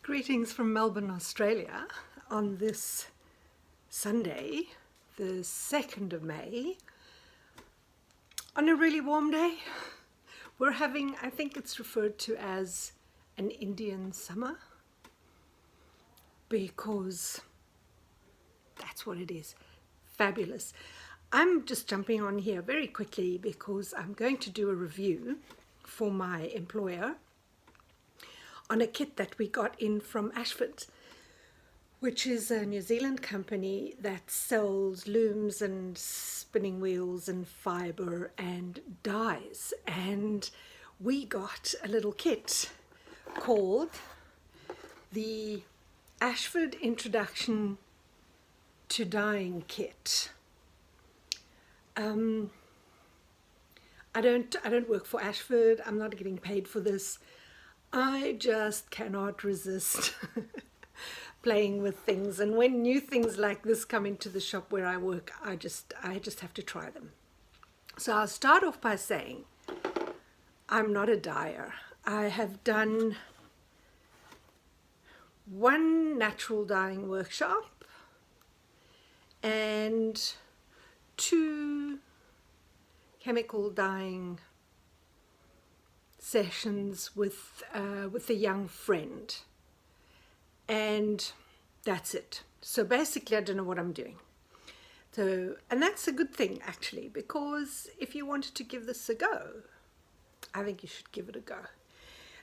Greetings from Melbourne, Australia, on this Sunday, the 2nd of May, on a really warm day. We're having, I think it's referred to as an Indian summer, because that's what it is. Fabulous. I'm just jumping on here very quickly because I'm going to do a review for my employer on a kit that we got in from Ashford, which is a New Zealand company that sells looms and spinning wheels and fibre and dyes. And we got a little kit called the Ashford Introduction to Dyeing Kit. I don't work for Ashford. I'm not getting paid for this. I just cannot resist playing with things, and when new things like this come into the shop where I work, I just have to try them. So I'll start off by saying I'm not a dyer. I have done one natural dyeing workshop and 2 chemical dyeing sessions with a young friend, and that's it. So basically I don't know what I'm doing. So, and that's a good thing actually, because if you wanted to give this a go, I think you should give it a go.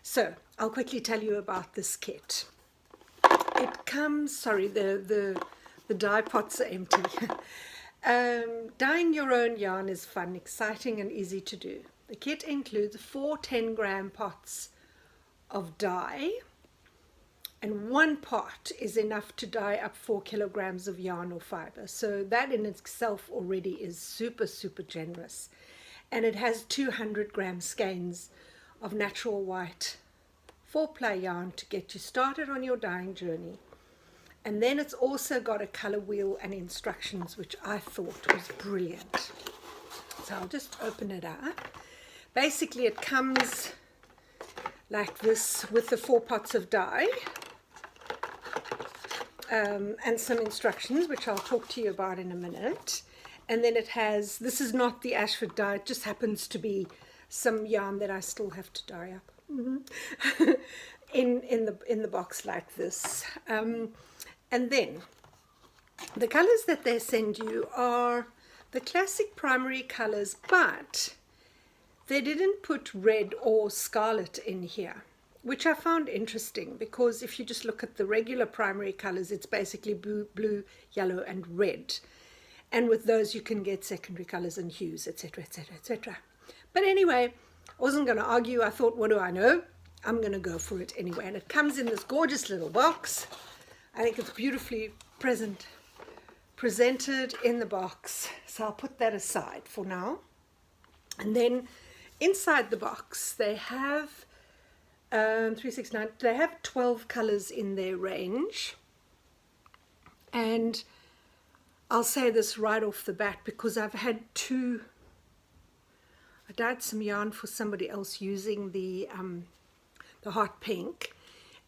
So I'll quickly tell you about this kit. It comes, sorry, the dye pots are empty. Dyeing your own yarn is fun, exciting and easy to do. The kit includes 4 10-gram pots of dye, and 1 pot is enough to dye up 4 kilograms of yarn or fiber. So that in itself already is super generous. And it has 200-gram skeins of natural white 4-ply yarn to get you started on your dyeing journey. And then it's also got a color wheel and instructions, which I thought was brilliant. So I'll just open it up. Basically it comes like this with the 4 pots of dye and some instructions, which I'll talk to you about in a minute. And then it has, this is not the Ashford dye, it just happens to be some yarn that I still have to dye up in the box like this. And then the colors that they send you are the classic primary colors, but they didn't put red or scarlet in here, which I found interesting, because if you just look at the regular primary colors, it's basically blue, yellow and red. And with those you can get secondary colors and hues, etc, etc, etc. But anyway, I wasn't going to argue. I thought, what do I know? I'm going to go for it anyway. And it comes in this gorgeous little box. I think it's beautifully presented in the box. So I'll put that aside for now. And then inside the box they have 369. They have 12 colors in their range, and I'll say this right off the bat because I've had 2. I dyed some yarn for somebody else using the hot pink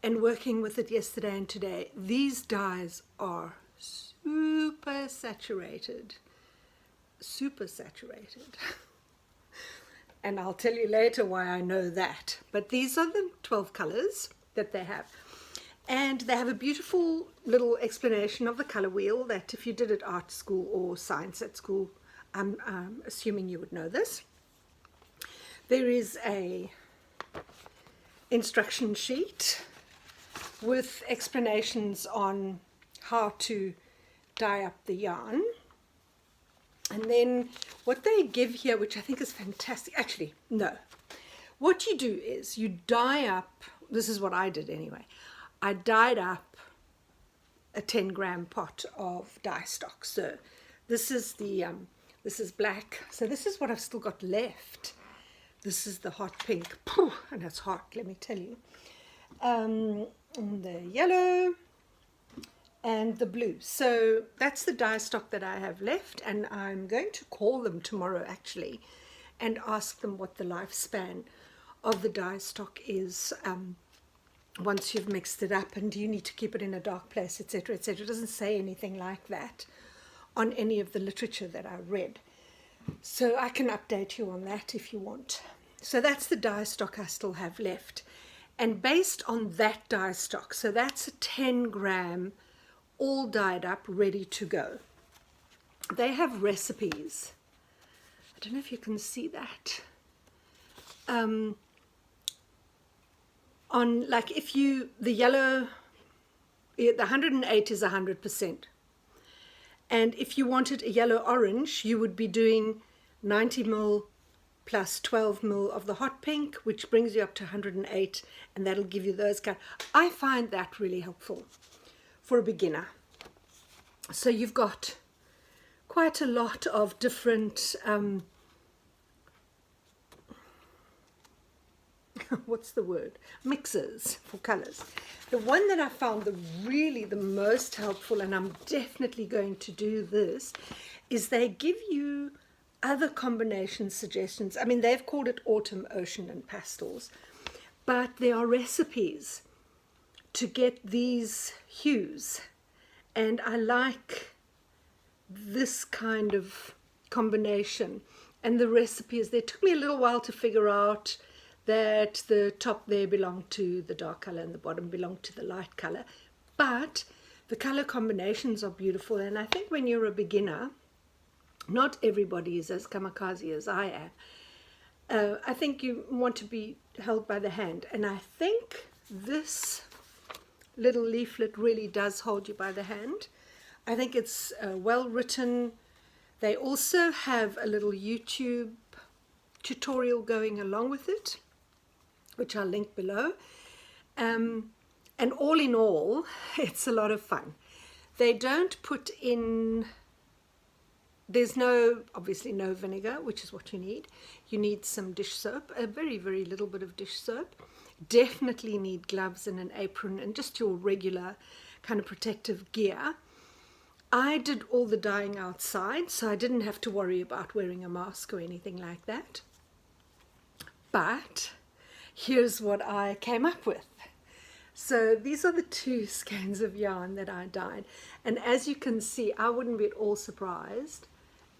and working with it yesterday and today. These dyes are super saturated. And I'll tell you later why I know that. But these are the 12 colors that they have. And they have a beautiful little explanation of the color wheel that if you did at art school or science at school, I'm assuming you would know this. There is a instruction sheet with explanations on how to dye up the yarn. And then what they give here, which I think is fantastic, actually, no. What you do is you dye up, this is what I did anyway, I dyed up a 10-gram pot of dye stock. So this is this is black. So this is what I've still got left. This is the hot pink. Pooh, and it's hot, let me tell you. And the yellow and the blue. So that's the dye stock that I have left, and I'm going to call them tomorrow actually and ask them what the lifespan of the dye stock is once you've mixed it up, and you need to keep it in a dark place, etc., etc. It doesn't say anything like that on any of the literature that I read. So I can update you on that if you want. So that's the dye stock I still have left. And based on that dye stock, so that's a 10 gram, all dyed up, ready to go. They have recipes. I don't know if you can see that. On, like, if you, the yellow, the 108 is 100%. And if you wanted a yellow orange, you would be doing 90 ml plus 12 ml of the hot pink, which brings you up to 108, and that'll give you those kind. I find that really helpful for a beginner. So you've got quite a lot of different what's the word, mixes for colors. The one that I found the most helpful, and I'm definitely going to do this, is they give you other combination suggestions. I mean, they've called it autumn, ocean, and pastels, but there are recipes to get these hues, and I like this kind of combination. And the recipes, they took me a little while to figure out that the top there belonged to the dark color and the bottom belonged to the light color, but the color combinations are beautiful. And I think when you're a beginner, not everybody is as kamikaze as I am. I think you want to be held by the hand, and I think this little leaflet really does hold you by the hand. I think it's well written. They also have a little YouTube tutorial going along with it, which I'll link below. And all in all, it's a lot of fun. They don't put in, there's obviously no vinegar, which is what you need. You need some dish soap, a very, very little bit of dish soap. Definitely need gloves and an apron and just your regular kind of protective gear. I did all the dyeing outside, so I didn't have to worry about wearing a mask or anything like that. But here's what I came up with. So these are the 2 skeins of yarn that I dyed. And as you can see, I wouldn't be at all surprised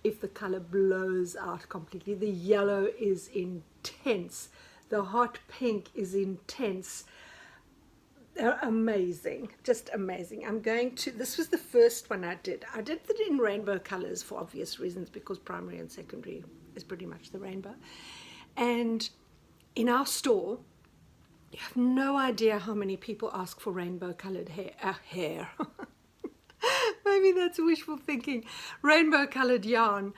if the color blows out completely. The yellow is intense. The hot pink is intense. They're amazing, just amazing. This was the first one I did. I did it in rainbow colors for obvious reasons, because primary and secondary is pretty much the rainbow. And in our store, you have no idea how many people ask for rainbow colored hair. Maybe that's wishful thinking. Rainbow colored yarn.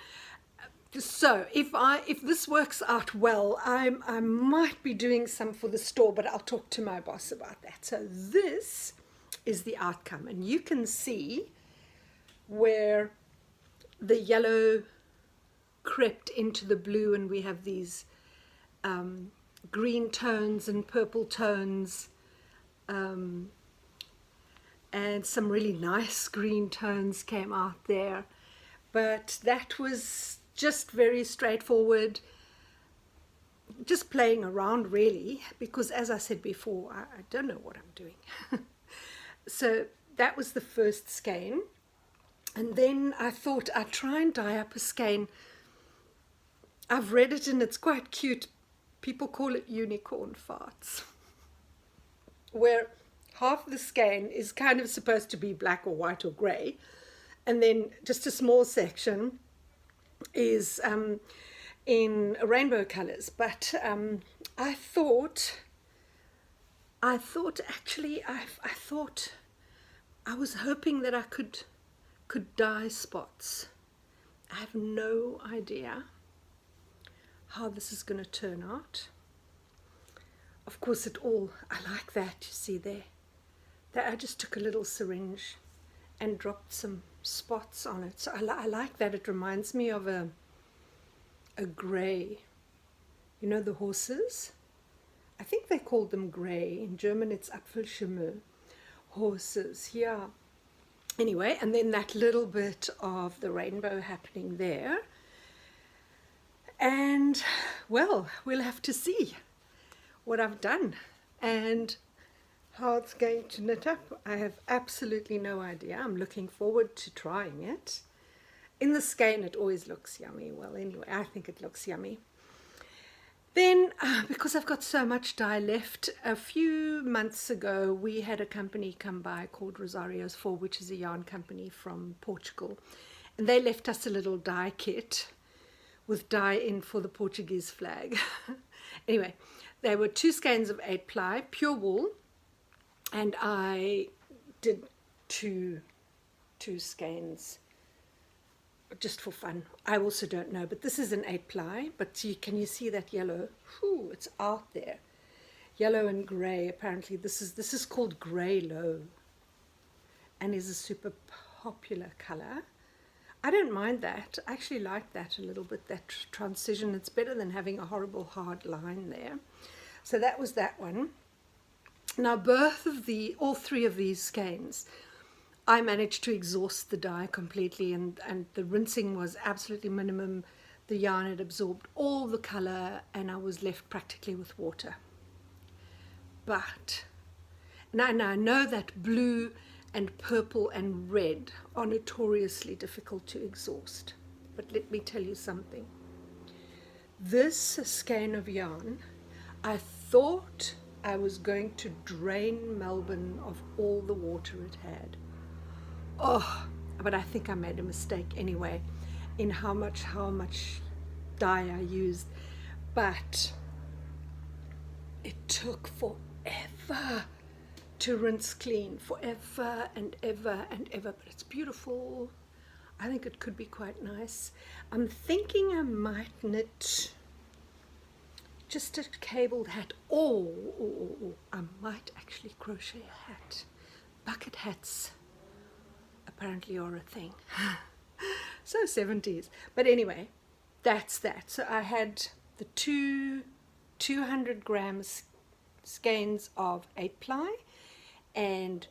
So if this works out well, I might be doing some for the store, but I'll talk to my boss about that. So this is the outcome, and you can see where the yellow crept into the blue, and we have these green tones and purple tones, and some really nice green tones came out there. But that was just very straightforward, just playing around really, because as I said before, I don't know what I'm doing. So that was the first skein, and then I thought I'd try and dye up a skein. I've read it and it's quite cute. People call it unicorn farts, where half the skein is kind of supposed to be black or white or grey, and then just a small section is in rainbow colors. But I thought I was hoping that I could dye spots. I have no idea how this is going to turn out. Of course, I like that, you see there, that I just took a little syringe and dropped some spots on it. So I like that. It reminds me of a grey, you know, the horses, I think they called them grey. In German it's Apfelschimmel, horses, yeah. Anyway, and then that little bit of the rainbow happening there. And, well, we'll have to see what I've done. And how it's going to knit up. I have absolutely no idea. I'm looking forward to trying it. In the skein it always looks yummy. Well, anyway, I think it looks yummy. Then, because I've got so much dye left, a few months ago we had a company come by called Rosario's 4, which is a yarn company from Portugal. And they left us a little dye kit with dye in for the Portuguese flag. Anyway, there were 2 skeins of 8 ply, pure wool, and I did two skeins just for fun. I also don't know, but this is an 8 ply, but can you see that yellow? Whew, it's out there. Yellow and grey, apparently this is called grey low and is a super popular colour. I don't mind that. I actually like that a little bit, that transition. It's better than having a horrible hard line there. So that was that one. Now all 3 of these skeins, I managed to exhaust the dye completely, and the rinsing was absolutely minimum. The yarn had absorbed all the colour and I was left practically with water. But now I know that blue and purple and red are notoriously difficult to exhaust. But let me tell you something. This skein of yarn, I thought I was going to drain Melbourne of all the water it had. Oh, but I think I made a mistake anyway in how much dye I used. But it took forever to rinse clean, forever and ever and ever. But it's beautiful. I think it could be quite nice. I'm thinking I might knit just a cabled hat, or I might actually crochet a hat. Bucket hats apparently are a thing. So 70s. But anyway, that's that. So I had the 200 grams skeins of 8 ply and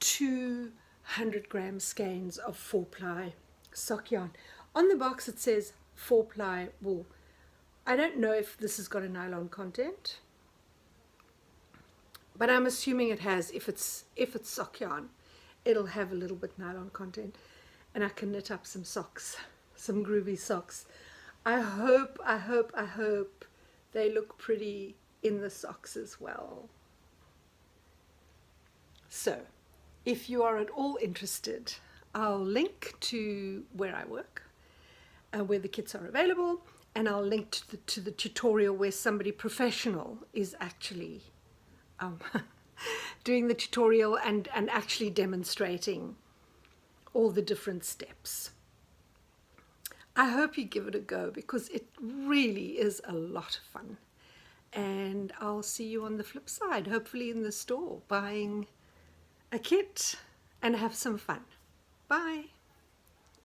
200 gram skeins of 4 ply sock yarn. On the box it says 4 ply wool. I don't know if this has got a nylon content, but I'm assuming it has. If it's sock yarn, it'll have a little bit nylon content, and I can knit up some socks, some groovy socks. I hope they look pretty in the socks as well. So if you are at all interested, I'll link to where I work, where the kits are available, and I'll link to the tutorial where somebody professional is actually doing the tutorial and actually demonstrating all the different steps. I hope you give it a go, because it really is a lot of fun. And I'll see you on the flip side, hopefully in the store, buying a kit and have some fun. Bye.